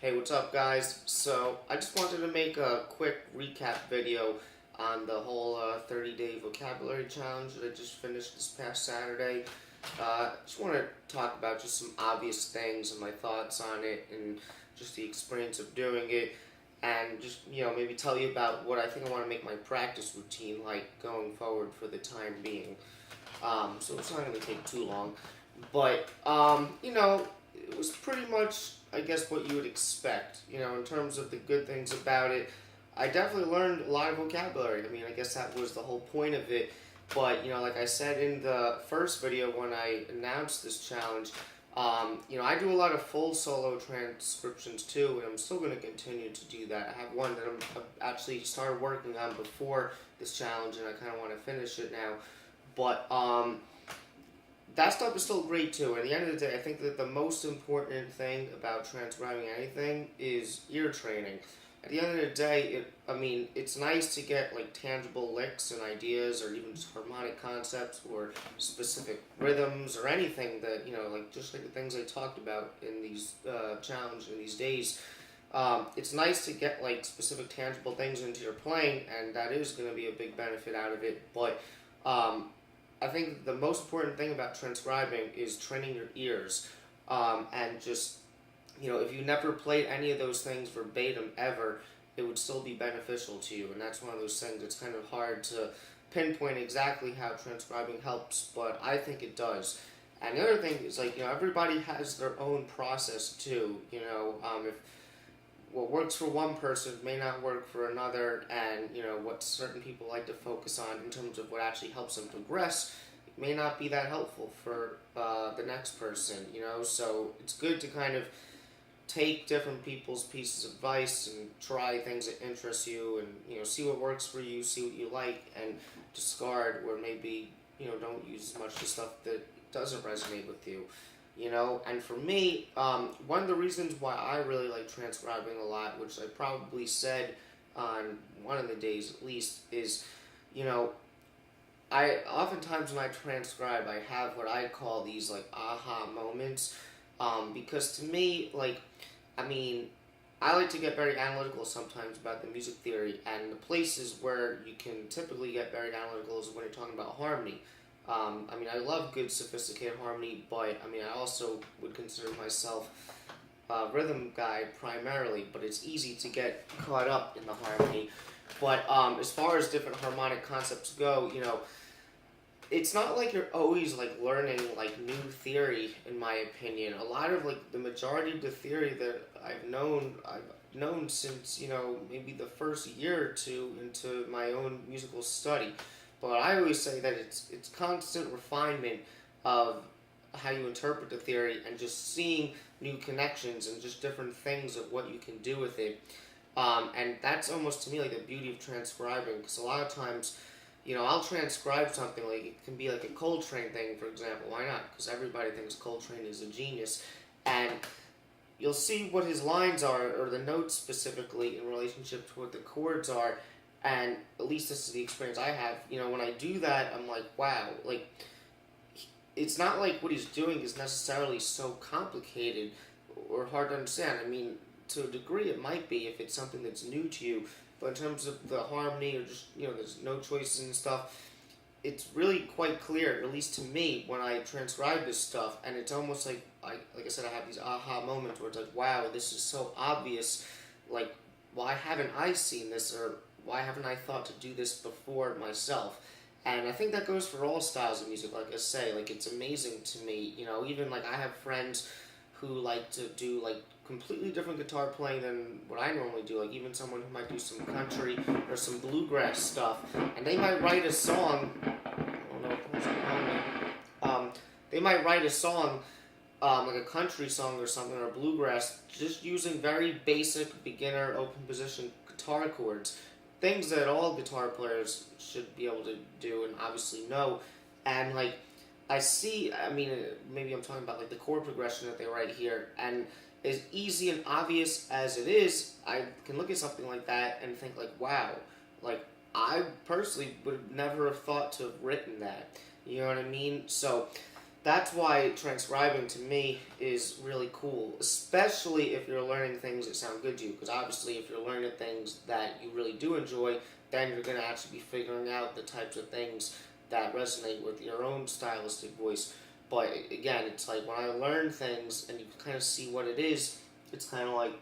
Hey, what's up, guys? So, I just wanted to make a quick recap video on the whole 30-day vocabulary challenge that I just finished this past Saturday. Just want to talk about just some obvious things and my thoughts on it and just the experience of doing it, and just, maybe tell you about what I think I want to make my practice routine like going forward for the time being. So it's not going to take too long, but, it was pretty much, I guess, what you would expect, in terms of the good things about it. I definitely learned a lot of vocabulary. I mean, I guess that was the whole point of it. But, like I said in the first video when I announced this challenge, I do a lot of full solo transcriptions too, and I'm still going to continue to do that. I have one that I've actually started working on before this challenge, and I kind of want to finish it now. But, that stuff is still great too. At the end of the day, I think that the most important thing about transcribing anything is ear training. At the end of the day, it's nice to get like tangible licks and ideas, or even just harmonic concepts or specific rhythms or anything that, just like the things I talked about in these challenges in these days. It's nice to get like specific tangible things into your playing, and that is going to be a big benefit out of it. But I think the most important thing about transcribing is training your ears, and just, if you never played any of those things verbatim ever, it would still be beneficial to you. And that's one of those things that's kind of hard to pinpoint exactly how transcribing helps, but I think it does. And the other thing is, everybody has their own process too. If what works for one person may not work for another, and what certain people like to focus on in terms of what actually helps them progress may not be that helpful for the next person. So it's good to kind of take different people's pieces of advice and try things that interest you, and see what works for you, see what you like, and discard where maybe don't use as much of the stuff that doesn't resonate with you. And for me, one of the reasons why I really like transcribing a lot, which I probably said on one of the days at least, is, I oftentimes when I transcribe, I have what I call these like aha moments, because to me, I like to get very analytical sometimes about the music theory, and the places where you can typically get very analytical is when you're talking about harmony. I love good, sophisticated harmony, but, I also would consider myself a rhythm guy primarily, but it's easy to get caught up in the harmony. But, as far as different harmonic concepts go, it's not like you're always, learning, new theory, in my opinion. A lot of, the majority of the theory that I've known since, maybe the first year or two into my own musical study. But I always say that it's constant refinement of how you interpret the theory, and just seeing new connections and just different things of what you can do with it. And that's almost, to me, the beauty of transcribing, because a lot of times, I'll transcribe something, it can be a Coltrane thing, for example. Why not? Because everybody thinks Coltrane is a genius. And you'll see what his lines are, or the notes specifically, in relationship to what the chords are. And at least this is the experience I have. When I do that, I'm like, wow. It's not like what he's doing is necessarily so complicated or hard to understand. To a degree it might be if it's something that's new to you. But in terms of the harmony, or just, there's no choices and stuff, it's really quite clear, at least to me, when I transcribe this stuff. And it's almost like I said, I have these aha moments where it's like, wow, this is so obvious. Why haven't I seen this? Or why haven't I thought to do this before myself? And I think that goes for all styles of music. Like I say, it's amazing to me. Even I have friends who like to do completely different guitar playing than what I normally do. Even someone who might do some country or some bluegrass stuff, and they might write a song. Oh no, they might write a song, like a country song or something, or bluegrass, just using very basic beginner open position guitar chords. Things that all guitar players should be able to do and obviously know. And I see, maybe I'm talking about the chord progression that they write here, and as easy and obvious as it is, I can look at something like that and think wow, I personally would never have thought to have written that. You know what I mean? So that's why transcribing to me is really cool, especially if you're learning things that sound good to you. Because obviously, if you're learning things that you really do enjoy, then you're going to actually be figuring out the types of things that resonate with your own stylistic voice. But again, it's like when I learn things and you kind of see what it is, it's kind of like.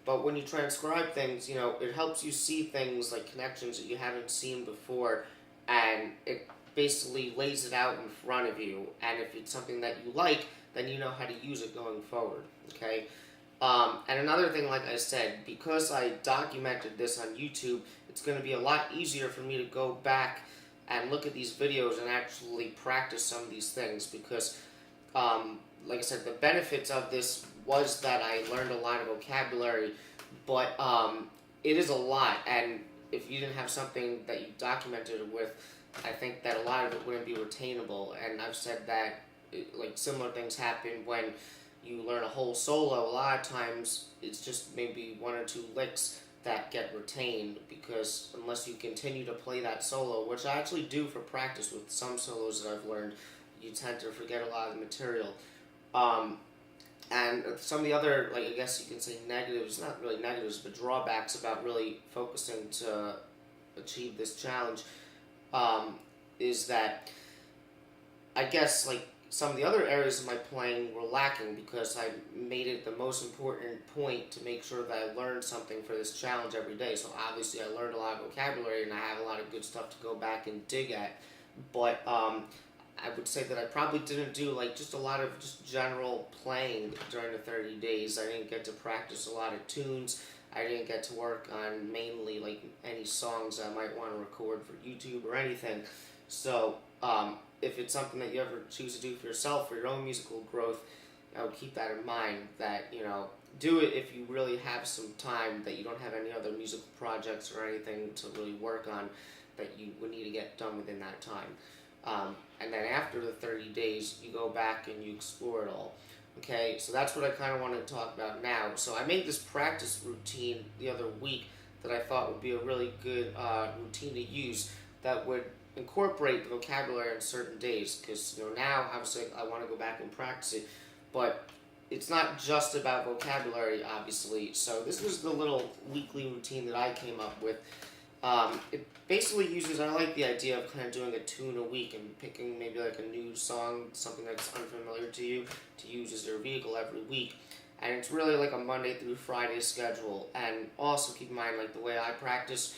But when you transcribe things, it helps you see things like connections that you haven't seen before, and it basically lays it out in front of you. And if it's something that you like, then you know how to use it going forward. Okay. And another thing, like I said, because I documented this on YouTube, it's going to be a lot easier for me to go back and look at these videos and actually practice some of these things. Because, like I said, the benefits of this was that I learned a lot of vocabulary, but it is a lot. And if you didn't have something that you documented it with, I think that a lot of it wouldn't be retainable. And I've said that like similar things happen when you learn a whole solo. A lot of times it's just maybe one or two licks that get retained, because unless you continue to play that solo, which I actually do for practice with some solos that I've learned, you tend to forget a lot of the material. And some of the other, like, I guess you can say negatives, not really negatives, but drawbacks about really focusing to achieve this challenge, is that I guess, like, some of the other areas of my playing were lacking, because I made it the most important point to make sure that I learned something for this challenge every day. So obviously I learned a lot of vocabulary and I have a lot of good stuff to go back and dig at. But I would say that I probably didn't do like just a lot of just general playing during the 30 days. I didn't get to practice a lot of tunes. I didn't get to work on mainly like any songs I might want to record for YouTube or anything. So if it's something that you ever choose to do for yourself, for your own musical growth, I would keep that in mind, that, do it if you really have some time, that you don't have any other musical projects or anything to really work on that you would need to get done within that time. And then after the 30 days, you go back and you explore it all. Okay, so that's what I kind of want to talk about now. So I made this practice routine the other week that I thought would be a really good routine to use that would incorporate the vocabulary on certain days, because now obviously I want to go back and practice it, but it's not just about vocabulary, obviously. So this was the little weekly routine that I came up with. It basically uses, I like the idea of kind of doing a tune a week and picking maybe like a new song, something that's unfamiliar to you, to use as your vehicle every week. And it's really like a Monday through Friday schedule. And also keep in mind, like the way I practice,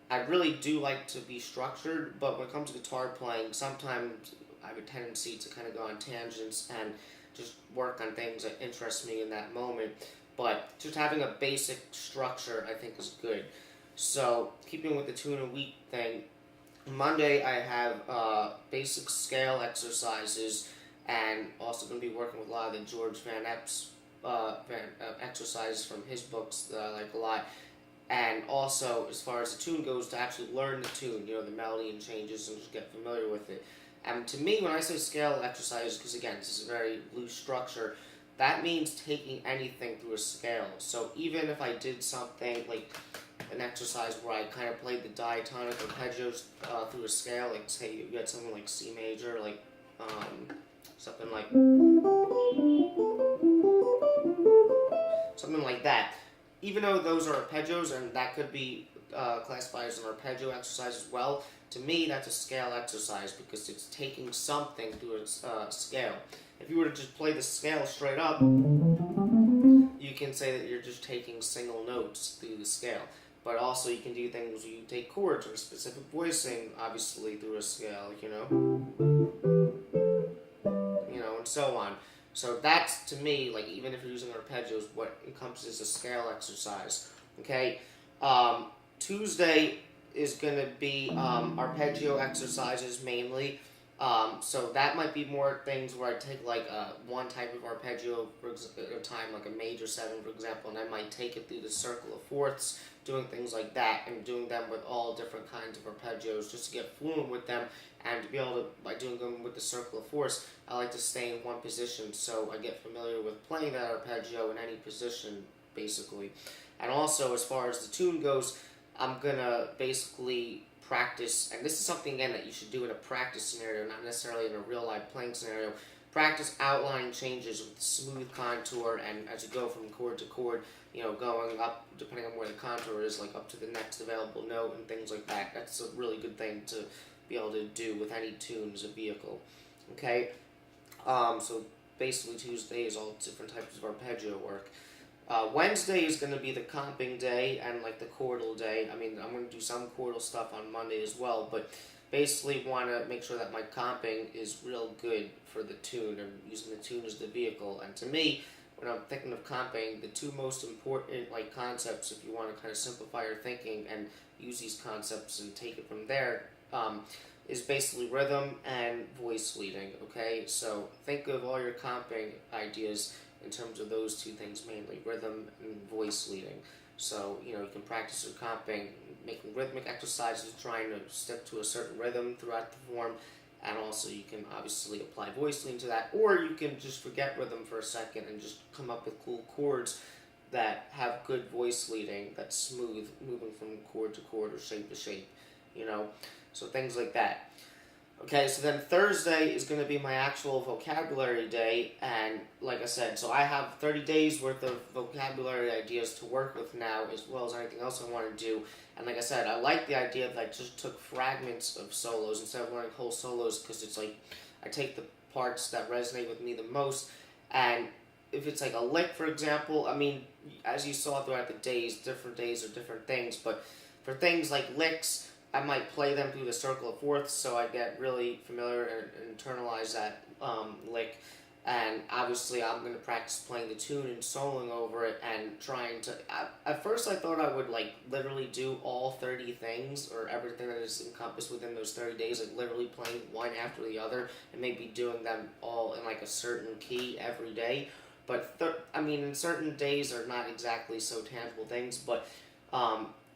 I really do like to be structured, but when it comes to guitar playing, sometimes I have a tendency to kind of go on tangents and just work on things that interest me in that moment. But just having a basic structure, I think, is good. So, keeping with the tune a week thing, Monday I have basic scale exercises, and also going to be working with a lot of the George Van Epps exercises from his books that I like a lot. And also, as far as the tune goes, to actually learn the tune, the melody and changes, and just get familiar with it. And to me, when I say scale exercises, because again, this is a very loose structure, that means taking anything through a scale. So even if I did something like an exercise where I kind of played the diatonic arpeggios through a scale, like say you get something like C major, like something like that. Even though those are arpeggios, and that could be classified as an arpeggio exercise as well, to me that's a scale exercise, because it's taking something through a scale. If you were to just play the scale straight up, you can say that you're just taking single notes through the scale. But also you can do things where you take chords or specific voicing, obviously, through a scale, and so on. So that's, to me, like, even if you're using arpeggios, what encompasses a scale exercise. Okay? Tuesday is going to be arpeggio exercises mainly. So that might be more things where I take like one type of arpeggio at a time, like a major 7, for example, and I might take it through the circle of fourths, doing things like that, and doing them with all different kinds of arpeggios just to get fluent with them, and to be able to, by doing them with the circle of fourths, I like to stay in one position so I get familiar with playing that arpeggio in any position, basically. And also, as far as the tune goes, I'm going to basically practice, and this is something again that you should do in a practice scenario, not necessarily in a real life playing scenario. Practice outlining changes with smooth contour, and as you go from chord to chord, going up depending on where the contour is, like up to the next available note and things like that. That's a really good thing to be able to do with any tune as a vehicle. Okay, so basically Tuesday is all different types of arpeggio work. Wednesday is going to be the comping day and like the chordal day. I mean, I'm going to do some chordal stuff on Monday as well, but basically want to make sure that my comping is real good for the tune and using the tune as the vehicle. And to me, when I'm thinking of comping, the two most important like concepts, if you want to kind of simplify your thinking and use these concepts and take it from there, is basically rhythm and voice leading. Okay, so think of all your comping ideas in terms of those two things mainly, rhythm and voice leading. So, you can practice your comping, making rhythmic exercises, trying to stick to a certain rhythm throughout the form, and also you can obviously apply voice leading to that, or you can just forget rhythm for a second and just come up with cool chords that have good voice leading, that's smooth, moving from chord to chord or shape to shape, so things like that. Okay, so then Thursday is going to be my actual vocabulary day, and like I said, so I have 30 days worth of vocabulary ideas to work with now, as well as anything else I want to do. And like I said, I like the idea that I just took fragments of solos instead of learning whole solos, because it's like I take the parts that resonate with me the most, and if it's like a lick, for example, I mean, as you saw throughout the days, different days are different things, but for things like licks, I might play them through the circle of fourths, so I get really familiar and internalize that lick. And obviously, I'm going to practice playing the tune and soloing over it and trying to. At first, I thought I would like literally do all 30 things or everything that is encompassed within those 30 days, like literally playing one after the other and maybe doing them all in like a certain key every day. But in certain days are not exactly so tangible things, but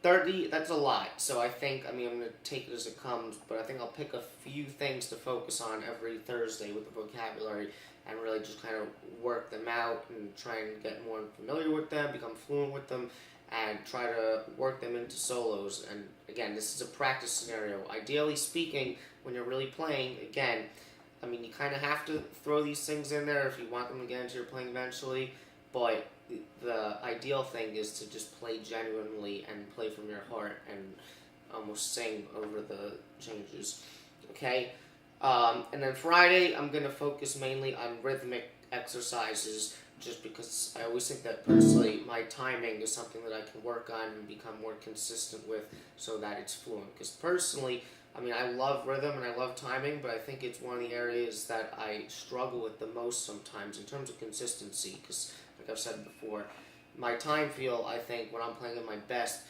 30, that's a lot. So I think, I'm going to take it as it comes, but I think I'll pick a few things to focus on every Thursday with the vocabulary and really just kind of work them out and try and get more familiar with them, become fluent with them, and try to work them into solos. And again, this is a practice scenario. Ideally speaking, when you're really playing, again, you kind of have to throw these things in there if you want them to get into your playing eventually, but the ideal thing is to just play genuinely and play from your heart and almost sing over the changes. Okay? And then Friday, I'm going to focus mainly on rhythmic exercises, just because I always think that personally my timing is something that I can work on and become more consistent with so that it's fluent. Because personally, I love rhythm and I love timing, but I think it's one of the areas that I struggle with the most sometimes in terms of consistency, because like I've said before, my time feel, I think, when I'm playing at my best,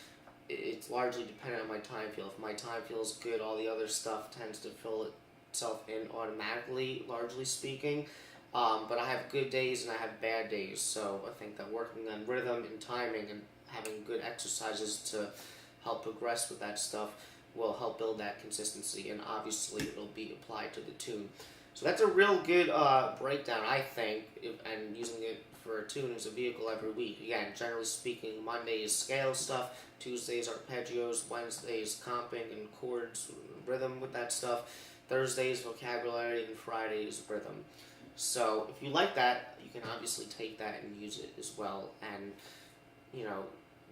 it's largely dependent on my time feel. If my time feels good, all the other stuff tends to fill itself in automatically, largely speaking. But I have good days and I have bad days, so I think that working on rhythm and timing and having good exercises to help progress with that stuff will help build that consistency, and obviously it'll be applied to the tune. So that's a real good breakdown, I think, and using it for a tune as a vehicle every week. Again, generally speaking, Monday is scale stuff, Tuesdays arpeggios, Wednesdays comping and chords, rhythm with that stuff, Thursdays vocabulary, and Fridays rhythm. So if you like that, you can obviously take that and use it as well, and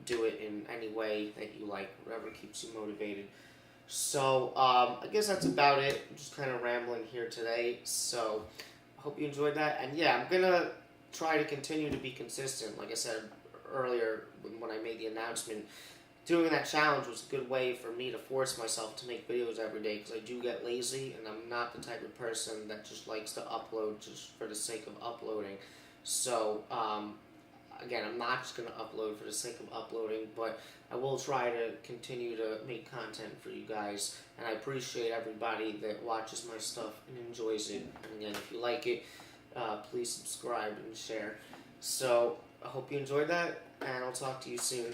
do it in any way that you like, whatever keeps you motivated. So I guess that's about it. I'm just kind of rambling here today. So I hope you enjoyed that. And yeah, I'm gonna try to continue to be consistent. Like I said earlier when I made the announcement, doing that challenge was a good way for me to force myself to make videos every day, because I do get lazy and I'm not the type of person that just likes to upload just for the sake of uploading. So again, I'm not just going to upload for the sake of uploading, but I will try to continue to make content for you guys, and I appreciate everybody that watches my stuff and enjoys it. And again, if you like it, please subscribe and share. So I hope you enjoyed that, and I'll talk to you soon.